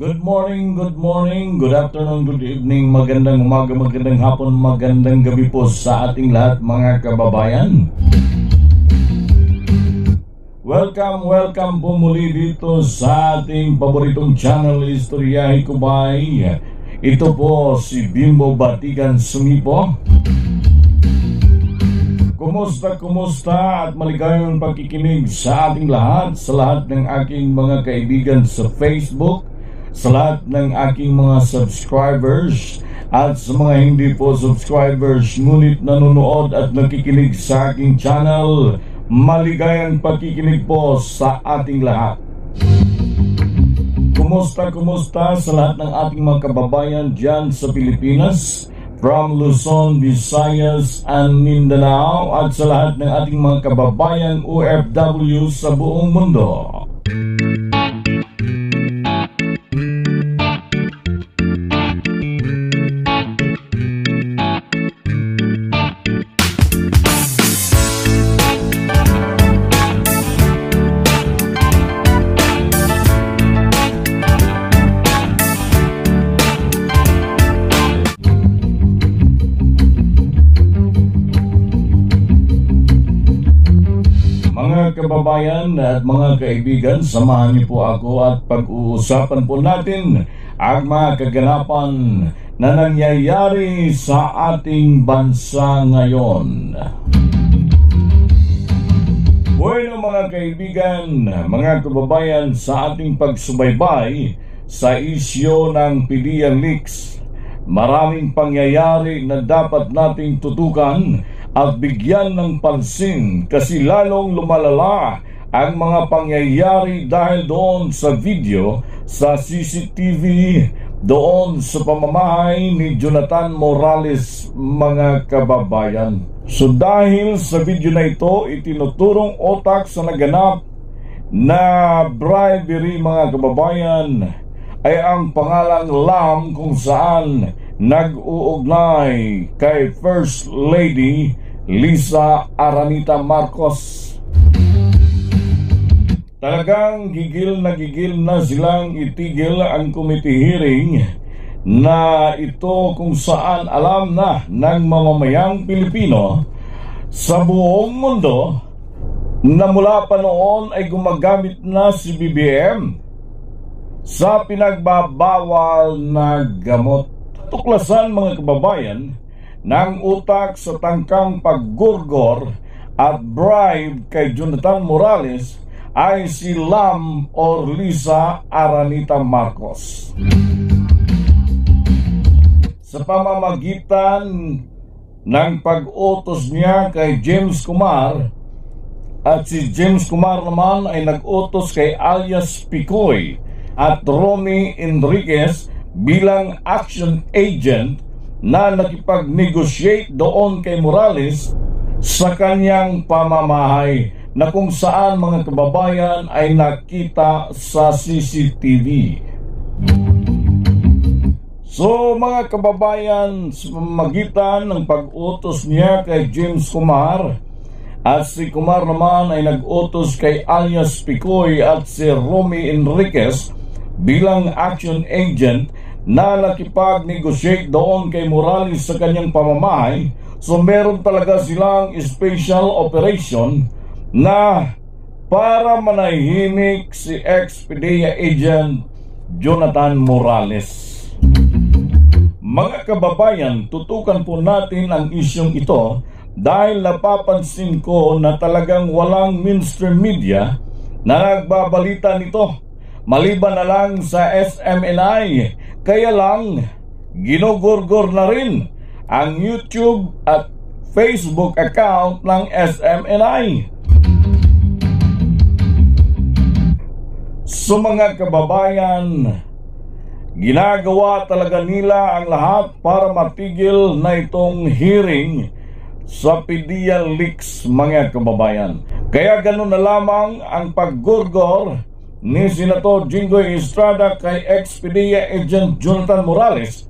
Good morning, good afternoon, good evening, magandang umaga, magandang hapon, magandang gabi po sa ating lahat mga kababayan. Welcome po muli dito sa ating paboritong channel, Istoryahe Kubay. Ito po si Bimbo Batigan Sumipo. Kumusta at maligayang pagkikinig sa ating lahat, sa lahat ng aking mga kaibigan sa Facebook, sa lahat ng aking mga subscribers at sa mga hindi po subscribers ngunit nanonood at nakikinig sa aking channel, maligayang pagkikinig po sa ating lahat. Kumusta sa lahat ng ating mga kababayan dyan sa Pilipinas, from Luzon, Visayas and Mindanao, at sa lahat ng ating mga kababayan OFW sa buong mundo. Kababayan at mga kaibigan, samahan niyo po ako at pag-uusapan po natin ang mga kaganapan na nangyayari sa ating bansa ngayon. Bueno mga kaibigan, mga kababayan, sa ating pagsubaybay sa isyu ng PDEA-Leaks, maraming pangyayari na dapat nating tutukan at bigyan ng pansin kasi lalong lumalala ang mga pangyayari dahil doon sa video sa CCTV doon sa pamamahay ni Jonathan Morales, mga kababayan. So dahil sa video na ito, itinuturong otak sa naganap na bribery, mga kababayan, ay ang pangalang Lam, kung saan nag-uugnay kay First Lady Lisa Aranita Marcos. Talagang gigil na silang itigil ang committee hearing na ito, kung saan alam na ng mamamayang Pilipino sa buong mundo na mula pa noon ay gumagamit na si BBM sa pinagbabawal na gamot. Tuklasan, mga kababayan, ng utak sa tangkang paggurgor at bribe kay Jonathan Morales ay si Lam or Lisa Aranita Marcos. Sa pamamagitan ng pag-utos niya kay James Kumar, at si James Kumar naman ay nag-utos kay alias Picoy at Romy Enriquez bilang action agent na nakipag-negotiate doon kay Morales sa kanyang pamamahay na kung saan, mga kababayan, ay nakita sa CCTV. So mga kababayan, sa pamamagitan ng pag-utos niya kay James Kumar, at si Kumar naman ay nag-utos kay alias Picoy at si Romy Enriquez bilang action agent na nakipag-negotiate doon kay Morales sa kanyang pamamahay. So meron talaga silang special operation na para manahimik si ex-PDEA agent Jonathan Morales. Mga kababayan, tutukan po natin ang isyong ito dahil napapansin ko na talagang walang mainstream media na nagbabalita nito, maliban na lang sa SMNI. Kaya lang, ginugurgur na rin ang YouTube at Facebook account ng SMNI. So mga kababayan, ginagawa talaga nila ang lahat para matigil na itong hearing sa PDEA-Leaks, mga kababayan. Kaya ganun na lamang ang paggurgor ni Senator Jinggoy Estrada kay ex-PDEA agent Jonathan Morales.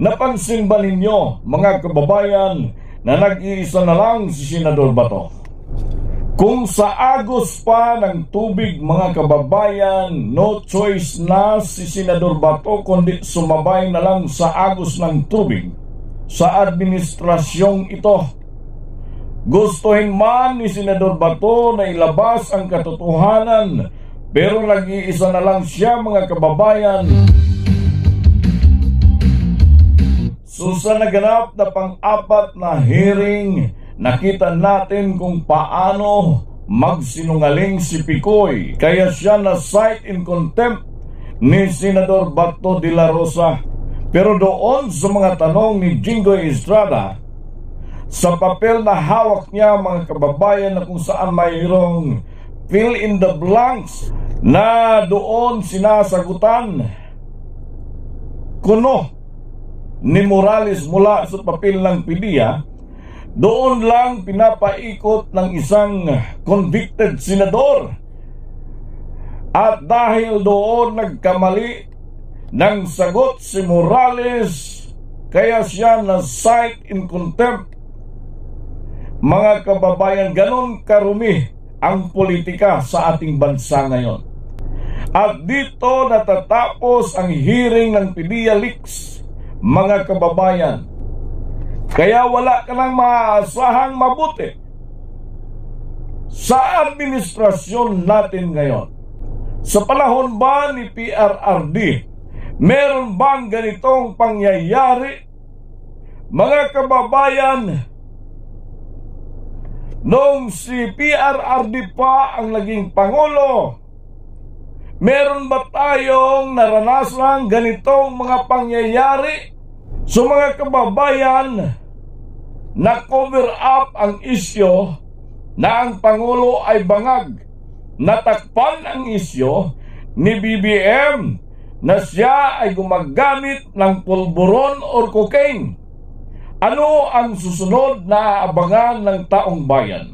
Napansin ba ninyo, mga kababayan, na nag-iisa na lang si Senador Bato? Kung sa agos pa ng tubig, mga kababayan, no choice na si Senador Bato kundi sumabay na lang sa agos ng tubig sa administrasyong ito. Gustuhin man ni Senador Bato na ilabas ang katotohanan, pero nag-iisa na lang siya, mga kababayan. So sa naganap na pang-apat na hearing, nakita natin kung paano magsinungaling si Picoy. Kaya siya na cite in contempt ni Senador Bato de la Rosa. Pero doon sa mga tanong ni Jinggoy Estrada, sa papel na hawak niya, mga kababayan, na kung saan mayroong fill in the blanks, na doon sinasagutan kuno ni Morales mula sa papel ng PDEA, doon lang pinapaikot ng isang convicted senador. At dahil doon nagkamali ng sagot si Morales, kaya siya na cite in contempt. Mga kababayan, ganon karumi ang politika sa ating bansa ngayon. At dito natatapos ang hearing ng PDEA leaks, mga kababayan. Kaya wala ka nang maaasahang mabuti sa administrasyon natin ngayon. Sa panahon ba ni PRRD, meron bang ganitong pangyayari? Mga kababayan, nung si PRRD pa ang naging Pangulo, meron ba tayong naranasan ganitong mga pangyayari? So mga kababayan, na-cover up ang isyo na ang Pangulo ay bangag. Natakpan ang isyo ni BBM na siya ay gumagamit ng pulburon or cocaine. Ano ang susunod na abangan ng taong bayan?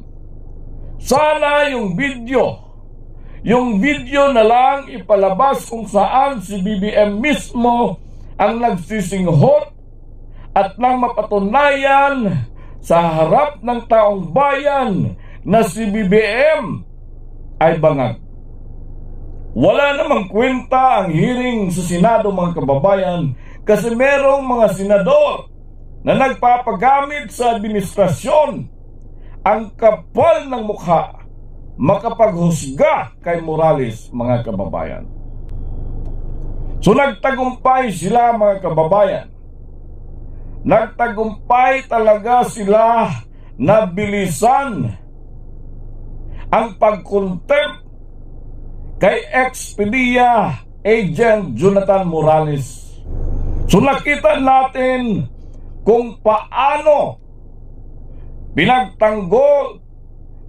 Sana yung video na lang ipalabas kung saan si BBM mismo ang nagsisinghot at nang mapatunayan sa harap ng taong bayan na si BBM ay bangag. Wala namang kwenta ang hearing sa Senado, mga kababayan, kasi merong mga senador na nagpapagamit sa administrasyon. Ang kapal ng mukha makapaghusga kay Morales, mga kababayan. So nagtagumpay sila, mga kababayan. Nagtagumpay talaga sila na bilisan ang pag-contempt kay ex-PDEA Agent Jonathan Morales. So nakita natin kung paano pinagtanggol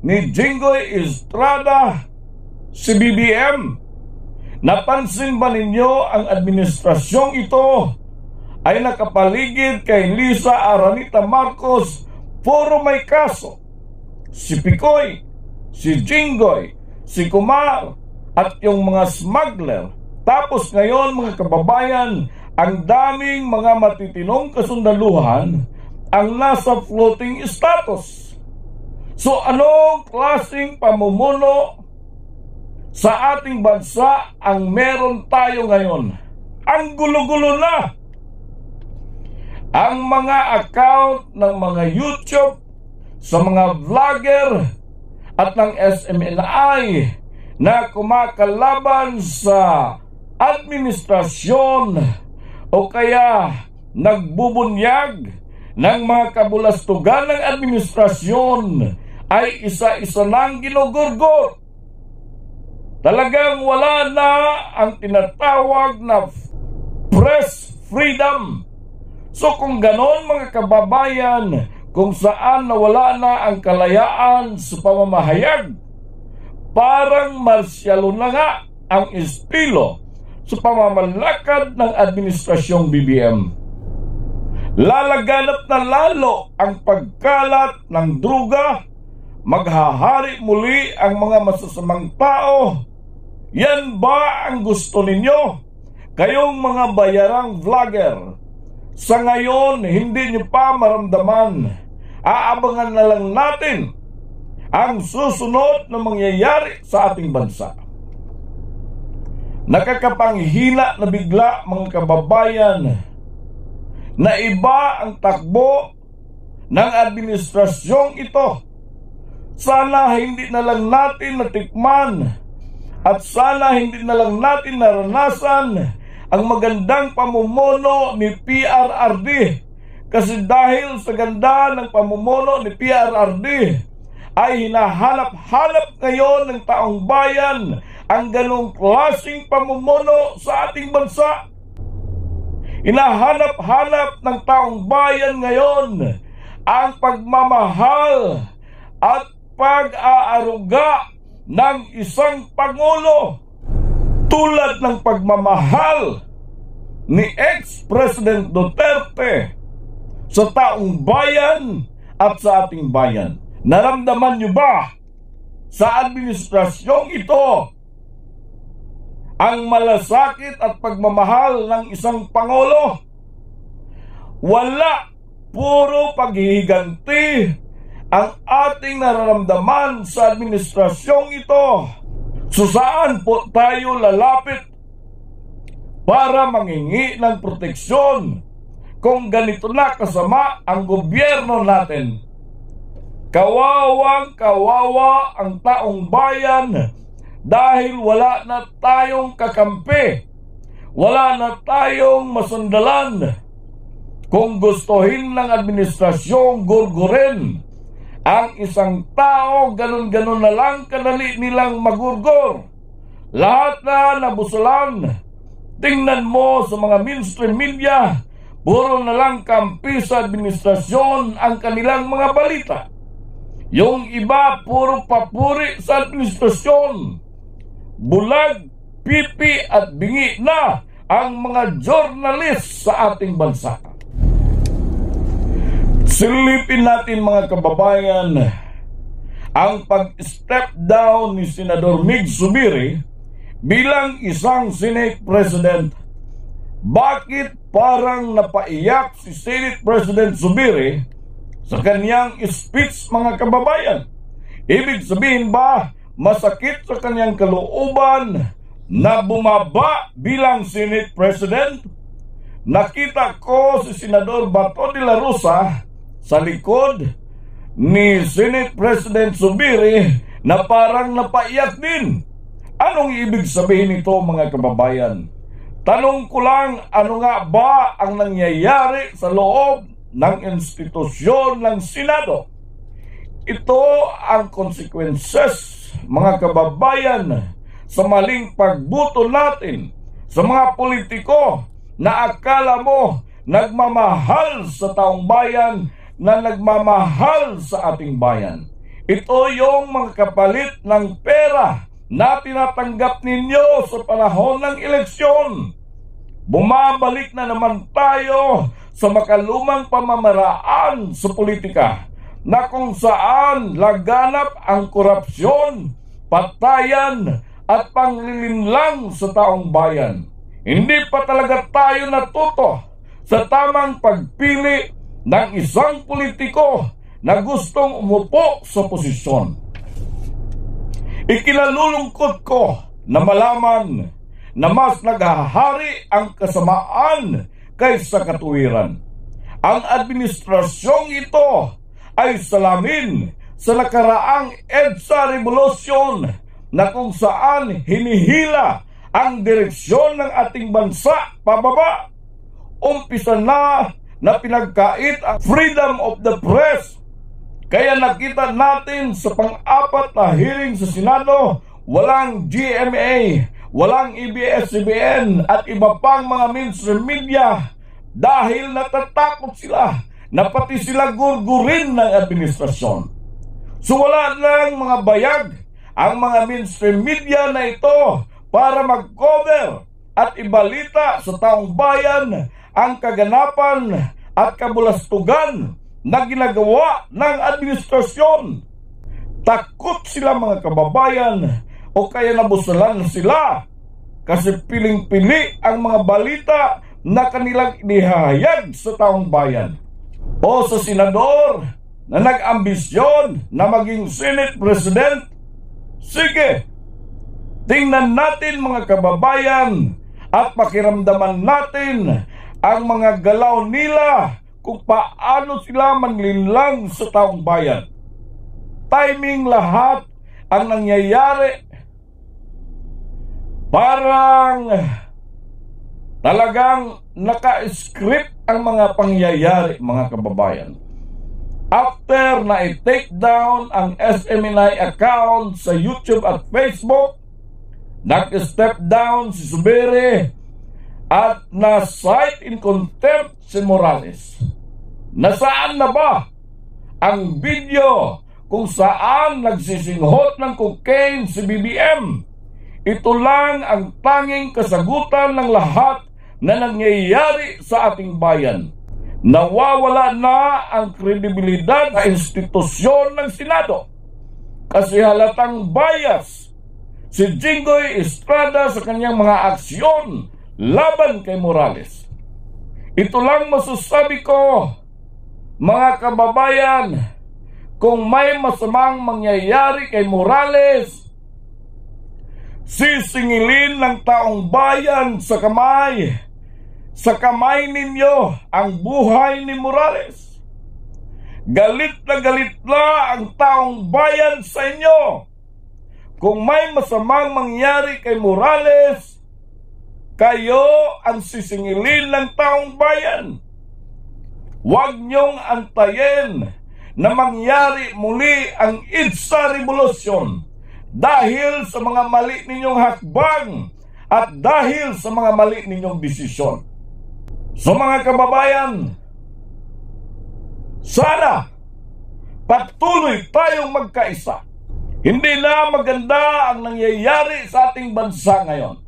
ni Jinggoy Estrada si BBM. Napansin ba ninyo ang administrasyong ito ay nakapaligid kay Lisa Aranita Marcos? Puro may kaso. Si Picoy, si Jinggoy, si Kumar, at yung mga smuggler. Tapos ngayon, mga kababayan, ang daming mga matitinong kasundaluhan ang nasa floating status. So anong klaseng pamumuno sa ating bansa ang meron tayo ngayon? Ang gulo-gulo na. Ang mga account ng mga YouTube, sa mga vlogger at ng SMNI na kumakalaban sa administrasyon o kaya nagbubunyag ng mga kabulastugan ng administrasyon ay isa-isa lang ginugurgot. Talagang wala na ang tinatawag na press freedom. So kung ganon, mga kababayan, kung saan nawala na ang kalayaan sa pamamahayag, parang marsyalo na nga ang estilo sa pamamalakad ng administrasyong BBM. Lalaganap na lalo ang pagkalat ng druga, maghahari muli ang mga masasamang tao. Yan ba ang gusto ninyo? Kayong mga bayarang vlogger, sa ngayon hindi nyo pa maramdaman. Aabangan na lang natin ang susunod na mangyayari sa ating bansa. Nakakapanghina na bigla, mga kababayan, na iba ang takbo ng administrasyong ito. Sana hindi na lang natin natikman at sana hindi na lang natin naranasan ang magandang pamumuno ni PRRD. Kasi dahil sa ganda ng pamumuno ni PRRD, ay hinahanap-hanap ngayon ng taong bayan ang ganong klaseng pamumuno sa ating bansa. Hinahanap-hanap ng taong bayan ngayon ang pagmamahal at pag-aaruga ng isang Pangulo, tulad ng pagmamahal ni ex-President Duterte sa taong bayan at sa ating bayan. Naramdaman niyo ba sa administrasyong ito ang malasakit at pagmamahal ng isang Pangulo? Wala, puro paghihiganti ang ating nararamdaman sa administrasyong ito. So saan po tayo lalapit para mangingi ng proteksyon kung ganito na kasama ang gobyerno natin? Kawawang kawawa ang taong bayan dahil wala na tayong kakampi, wala na tayong masundalan. Kung gustuhin ng administrasyong gurgurin ang isang tao, ganun-ganun na lang kadali nilang magurgor. Lahat na nabusalan. Tingnan mo sa mga mainstream media, puro na lang kampi sa administrasyon ang kanilang mga balita. Yung iba, puro papuri sa administrasyon. Bulag, pipi at bingi na ang mga journalist sa ating bansa. Silipin natin, mga kababayan, ang pag-step down ni Senador Mig Zubiri bilang isang Senate President. Bakit parang napaiyak si Senate President Zubiri sa kanyang speech, mga kababayan? Ibig sabihin ba masakit sa kanyang kalooban na bumaba bilang Senate President? Nakita ko si Senador Bato de la Rosa sa likod ni Senate President Zubiri na parang napaiyak din. Anong ibig sabihin nito, mga kababayan? Tanong ko lang, ano nga ba ang nangyayari sa loob ng institusyon ng Senado? Ito ang consequences, mga kababayan, sa maling pagbuto natin sa mga politiko na akala mo nagmamahal sa taong bayan, na nagmamahal sa ating bayan. Ito yung mga kapalit ng pera na tinatanggap ninyo sa panahon ng eleksyon. Bumabalik na naman tayo sa makalumang pamamaraan sa politika na kung saan laganap ang korupsyon, patayan at panglilinlang sa taong bayan. Hindi pa talaga tayo natuto sa tamang pagpili ng isang politiko na gustong umupo sa posisyon. Ikinalulungkot ko na malaman na mas naghahari ang kasamaan kaysa katuwiran. Ang administrasyong ito ay salamin sa nakaraang EDSA Revolution na kung saan hinihila ang direksyon ng ating bansa pababa. Umpisa na pinagkait ang freedom of the press. Kaya nakita natin sa pang-apat na hearing sa Senado, walang GMA, walang ABS-CBN at iba pang mga mainstream media dahil natatakot sila na pati sila gurgurin ng administrasyon. So wala lang mga bayag ang mga mainstream media na ito para mag-cover at ibalita sa taong bayan ang kaganapan at kabulastugan na ginagawa ng administrasyon. Takot sila, mga kababayan, o kaya nabusalan sila kasi piling-pili ang mga balita na kanilang inihahayag sa taong bayan. O sa senador na nag-ambisyon na maging Senate President? Sige, tingnan natin mga kababayan at pakiramdaman natin ang mga galaw nila kung paano sila manlinlang sa taong bayan. Timing lahat ang nangyayari. Parang talagang naka-script ang mga pangyayari, mga kababayan. After na i-take down ang SMNI account sa YouTube at Facebook, nag-step down si Zubiri at na-cite in contempt si Morales. Nasaan na ba ang video kung saan nagsisinghot ng cocaine si BBM? Ito lang ang tanging kasagutan ng lahat na nangyayari sa ating bayan. Nawawala na ang kredibilidad sa institusyon ng Senado kasi halatang bias si Jinggoy Estrada sa kanyang mga aksyon laban kay Morales. Ito lang masasabi ko, mga kababayan, kung may masamang mangyayari kay Morales, sisingilin ng taong bayan sa kamay ninyo ang buhay ni Morales. Galit na ang taong bayan sa inyo. Kung may masamang mangyari kay Morales, kayo ang sisingilin ng taong bayan. Huwag niyong antayin na mangyari muli ang EDSA Revolution dahil sa mga mali ninyong hakbang at dahil sa mga mali ninyong desisyon. So mga kababayan, sana patuloy tayong magkaisa. Hindi na maganda ang nangyayari sa ating bansa ngayon.